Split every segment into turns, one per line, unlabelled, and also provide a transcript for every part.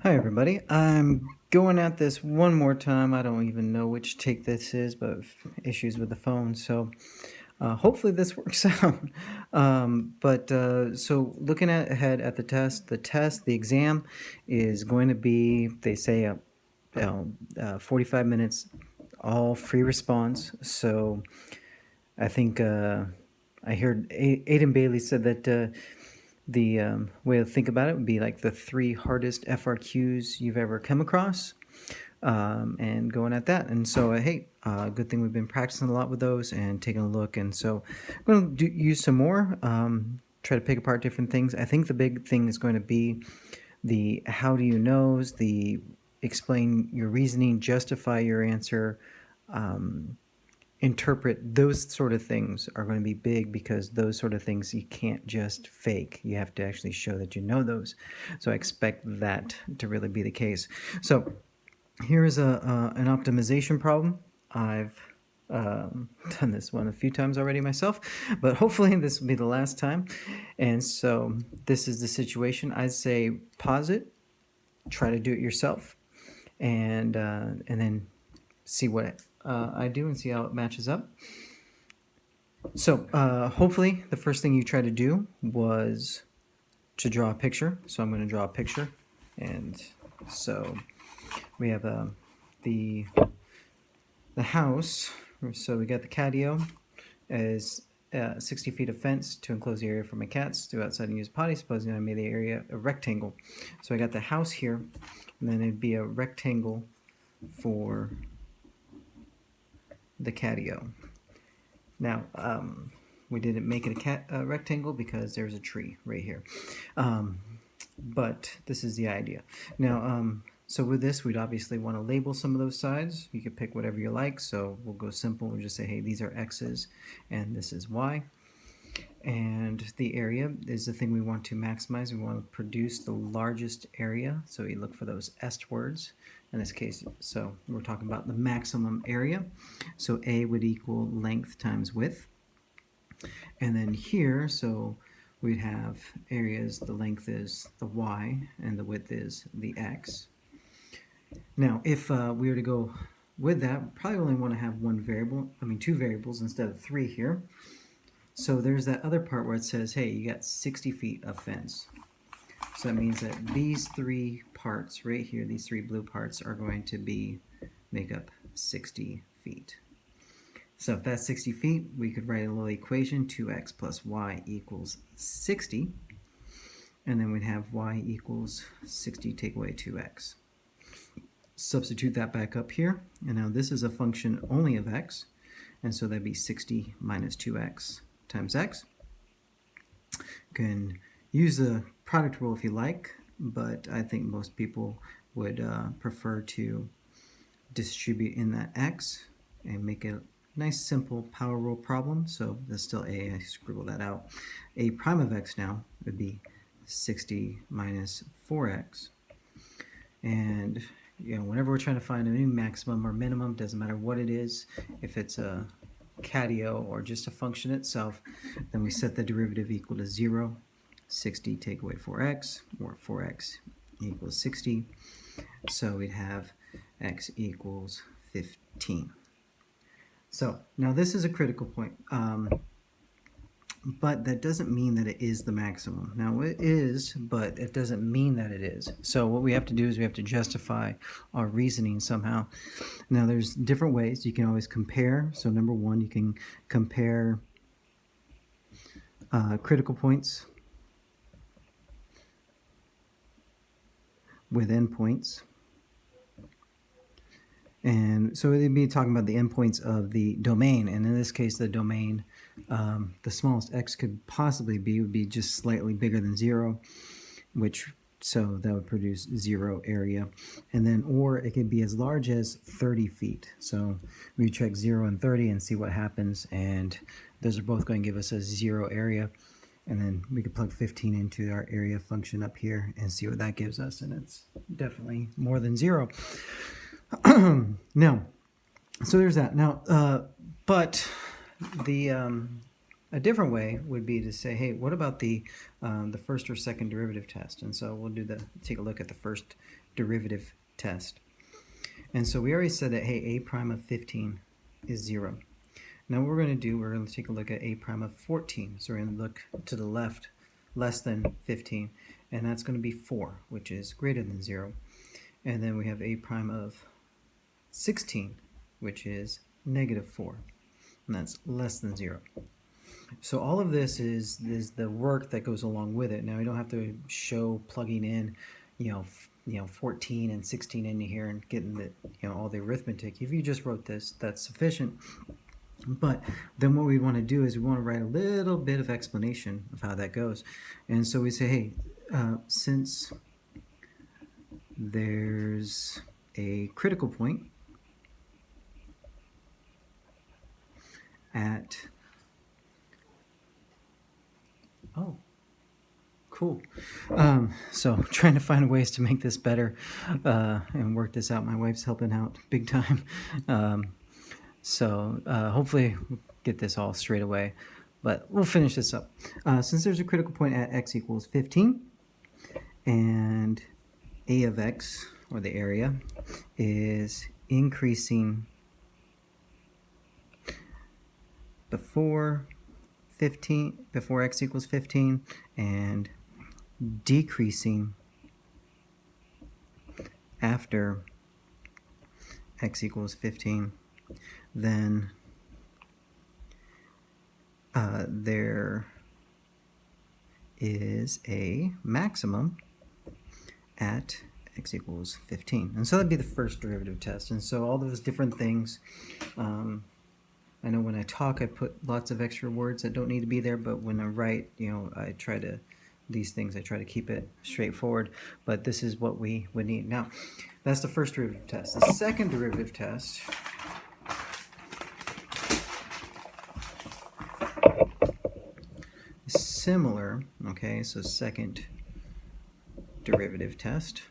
Hi everybody, I'm going at this one more time. I don't even know which take this is, but issues with the phone, so hopefully this works out. So looking ahead at the exam is going to be, they say, 45 minutes, all free response. So I think I heard Aiden Bailey said that the way to think about it would be like the three hardest FRQs you've ever come across, and going at that. And so, hey, good thing we've been practicing a lot with those and taking a look. And so, I'm going to use some more, try to pick apart different things. I think the big thing is going to be the how do you knows, the explain your reasoning, justify your answer. Interpret, those sort of things are going to be big because those sort of things you can't just fake. You have to actually show that you know those. So I expect that to really be the case. So here's an optimization problem. I've done this one a few times already myself, but hopefully this will be the last time. And so this is the situation. I'd say pause it, try to do it yourself, and then see what I do and see how it matches up. So hopefully the first thing you try to do was to draw a picture. So I'm going to draw a picture. And so we have the house. So we got the catio as 60 feet of fence to enclose the area for my cats to go outside and use potty. Supposing I made the area a rectangle. So I got the house here, and then it'd be a rectangle for the catio. Now, we didn't make it a rectangle because there's a tree right here. But this is the idea. Now, so with this, we'd obviously want to label some of those sides. You could pick whatever you like. So we'll go simple. We'll just say, hey, these are X's and this is Y. And the area is the thing we want to maximize. We want to produce the largest area. So we look for those est words in this case. So we're talking about the maximum area. So A would equal length times width. And then here, so we'd have areas, the length is the Y and the width is the X. Now, if we were to go with that, we probably only want to have two variables instead of three here. So there's that other part where it says, hey, you got 60 feet of fence. So that means that these three parts right here, these three blue parts, are going to make up 60 feet. So if that's 60 feet, we could write a little equation, 2x plus y equals 60. And then we'd have y equals 60, take away 2x. Substitute that back up here. And now this is a function only of x. And so that'd be 60 minus 2x times x. You can use the product rule if you like, but I think most people would prefer to distribute in that x and make a nice simple power rule problem. So there's still a, I scribble that out. A prime of x now would be 60 minus 4x. And whenever we're trying to find a new maximum or minimum, doesn't matter what it is, if it's a catio or just a function itself, then we set the derivative equal to 0. 60 take away 4x, or 4x equals 60. So we'd have x equals 15. So now this is a critical point, but that doesn't mean that it is the maximum. Now it is, but it doesn't mean that it is. So what we have to do is we have to justify our reasoning somehow. Now there's different ways. You can always compare. So number one, you can compare critical points with endpoints. And so it'd be talking about the endpoints of the domain. And in this case, the domain, the smallest x could possibly would be just slightly bigger than 0, so that would produce 0 area. And then, or it could be as large as 30 feet. So we check 0 and 30 and see what happens. And those are both going to give us a 0 area. And then we could plug 15 into our area function up here and see what that gives us. And it's definitely more than 0. Now, so there's that. Now, but the A different way would be to say, hey, what about the first or second derivative test? And so we'll take a look at the first derivative test. And so we already said that, hey, a prime of 15 is 0. Now what we're going to do, we're going to take a look at a prime of 14. So we're going to look to the left, less than 15, and that's going to be 4, which is greater than 0. And then we have a prime of 16, which is negative 4, and that's less than 0. So all of this is the work that goes along with it. Now we don't have to show plugging in, 14 and 16 into here and getting the, all the arithmetic. If you just wrote this, that's sufficient. But then what we want to do is we want to write a little bit of explanation of how that goes. And so we say, hey, since there's a critical point at, oh, cool. So trying to find ways to make this better and work this out. My wife's helping out big time. So hopefully we'll get this all straight away, but we'll finish this up. Since there's a critical point at x equals 15, and a of x, or the area, is increasing before x equals 15, and decreasing after x equals 15, then there is a maximum at x equals 15. And so that'd be the first derivative test. And so all those different things, I know when I talk I put lots of extra words that don't need to be there, but when I write, I try to keep it straightforward, but this is what we would need. Now, that's the first derivative test. The second derivative test is similar, okay, so second derivative test.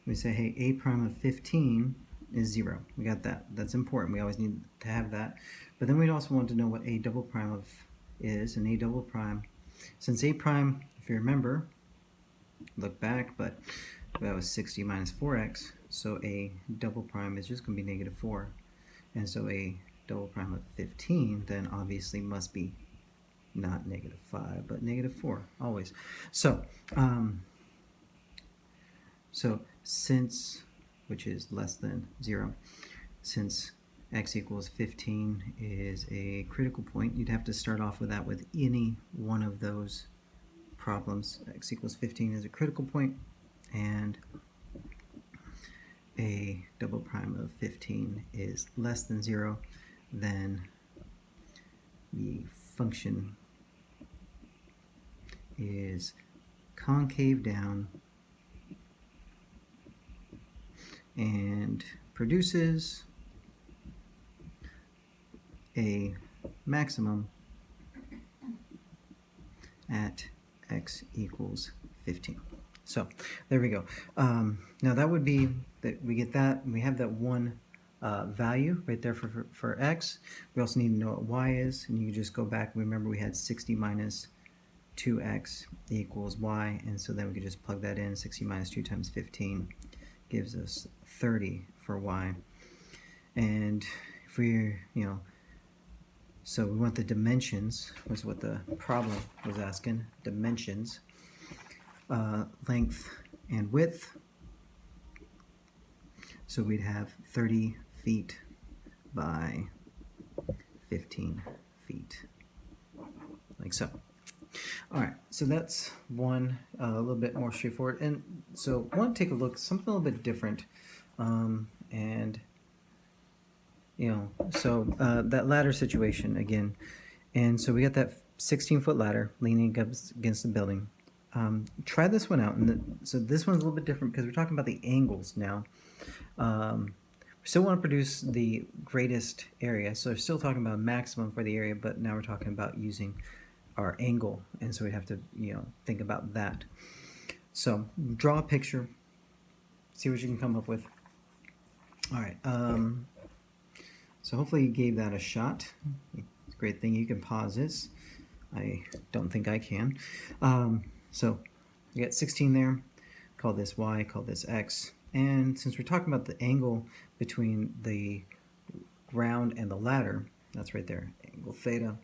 We say, hey, a prime of 15 is 0. We got that. That's important. We always need to have that. But then we'd also want to know what a double prime of is, and a double prime, since a prime, if you remember, look back, but that was 60 minus 4x, so a double prime is just going to be negative 4. And so a double prime of 15 then obviously must be not negative 5, but negative 4, always. So, since, which is less than 0, since x equals 15 is a critical point, you'd have to start off with that with any one of those problems. X equals 15 is a critical point, and a double prime of 15 is less than 0, then the function is concave down and produces a maximum at x equals 15. So there we go. Now that would be that we get that, and we have that one value right there for x. We also need to know what y is, and you just go back. Remember, we had 60 minus 2x equals y, and so then we could just plug that in. 60 minus 2 times 15 gives us 30 for y. And if we, so we want the dimensions, was what the problem was asking, dimensions, length and width. So we'd have 30 feet by 15 feet, like so. All right, so that's one a little bit more straightforward. And so I want to take a look, something a little bit different. And, so that ladder situation again. And so we got that 16-foot ladder leaning against the building. Try this one out. And so this one's a little bit different because we're talking about the angles now. We still want to produce the greatest area. So we're still talking about maximum for the area, but now we're talking about using our angle. And so we have to, think about that. So draw a picture, see what you can come up with. All right. So hopefully you gave that a shot. It's a great thing you can pause this. I don't think I can. So we got 16 there. Call this y, call this x. And since we're talking about the angle between the ground and the ladder, that's right there, angle theta.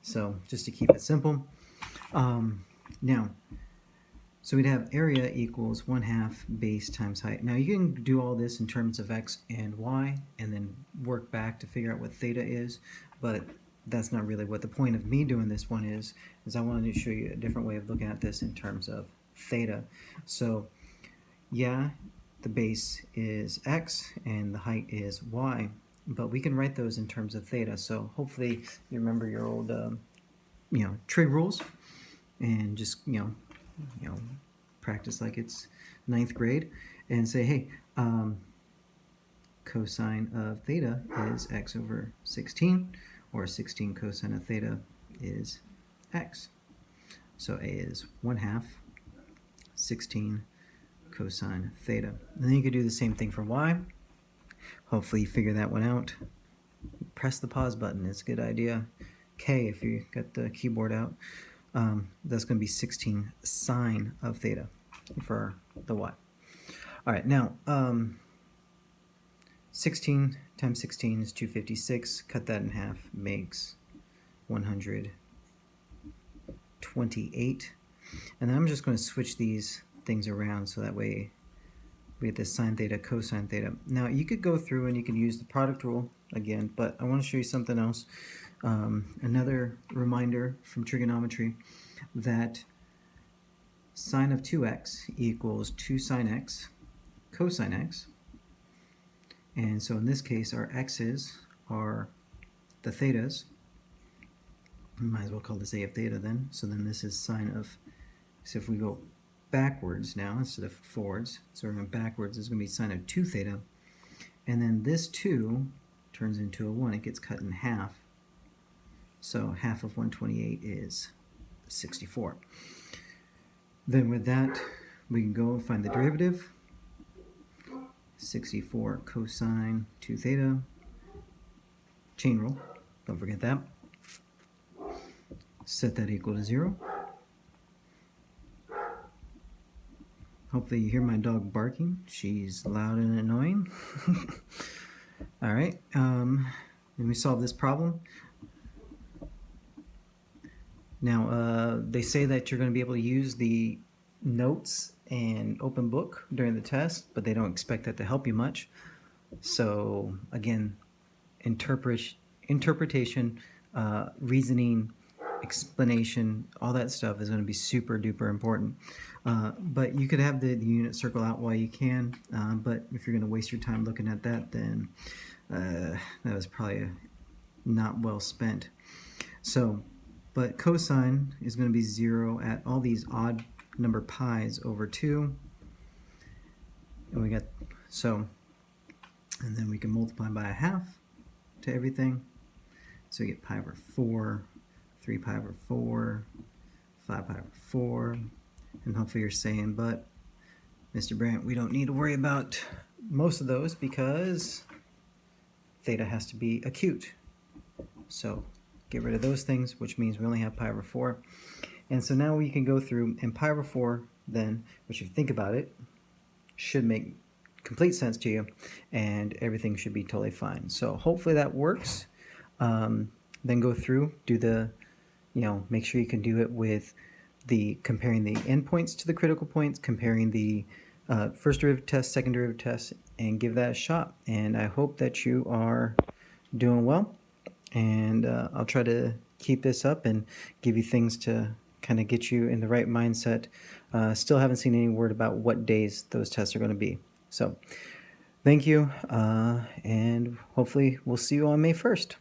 So just to keep it simple. Now, so we'd have area equals 1/2 base times height. Now you can do all this in terms of x and y and then work back to figure out what theta is, but that's not really what the point of me doing this one is I wanted to show you a different way of looking at this in terms of theta. So yeah, the base is x and the height is y, but we can write those in terms of theta. So hopefully you remember your old trig rules and just practice like it's 9th grade and say, hey, cosine of theta is x over 16, or 16 cosine of theta is x. So a is 1/2 16 cosine theta. And then you could do the same thing for y. Hopefully you figure that one out. Press the pause button, it's a good idea. K, if you got the keyboard out, that's going to be 16 sine of theta for the y. All right, now 16 times 16 is 256. Cut that in half, makes 128. And then I'm just going to switch these things around so that way we get this sine theta, cosine theta. Now you could go through and you could use the product rule again, but I want to show you something else. Another reminder from trigonometry that sine of 2x equals 2 sine x cosine x. And so in this case, our x's are the thetas. We might as well call this a of theta then. So then this is sine of, so if we go backwards now instead of forwards, so we're going backwards, it's going to be sine of 2 theta. And then this 2 turns into a 1. It gets cut in half. So half of 128 is 64. Then with that, we can go and find the derivative. 64 cosine 2 theta. Chain rule, don't forget that. Set that equal to 0. Hopefully you hear my dog barking. She's loud and annoying. All right, when we solve this problem, now they say that you're going to be able to use the notes and open book during the test, but they don't expect that to help you much. So again, interpretation, reasoning, explanation, all that stuff is going to be super duper important. But you could have the unit circle out while you can, but if you're going to waste your time looking at that, then that was probably not well spent. So, but cosine is going to be 0 at all these odd number pi's over 2. And we got, so, and then we can multiply by 1/2 to everything. So we get pi over 4, 3 pi over 4, 5 pi over 4. And hopefully you're saying, but Mr. Brandt, we don't need to worry about most of those because theta has to be acute. So get rid of those things, which means we only have pi over 4. And so now we can go through, and pi over 4 then, which if you think about it, should make complete sense to you, and everything should be totally fine. So hopefully that works. Then go through, do the, make sure you can do it with the comparing the endpoints to the critical points, comparing the first derivative test, second derivative test, and give that a shot. And I hope that you are doing well. And I'll try to keep this up and give you things to kind of get you in the right mindset. Still haven't seen any word about what days those tests are going to be. So thank you, and hopefully we'll see you on May 1st.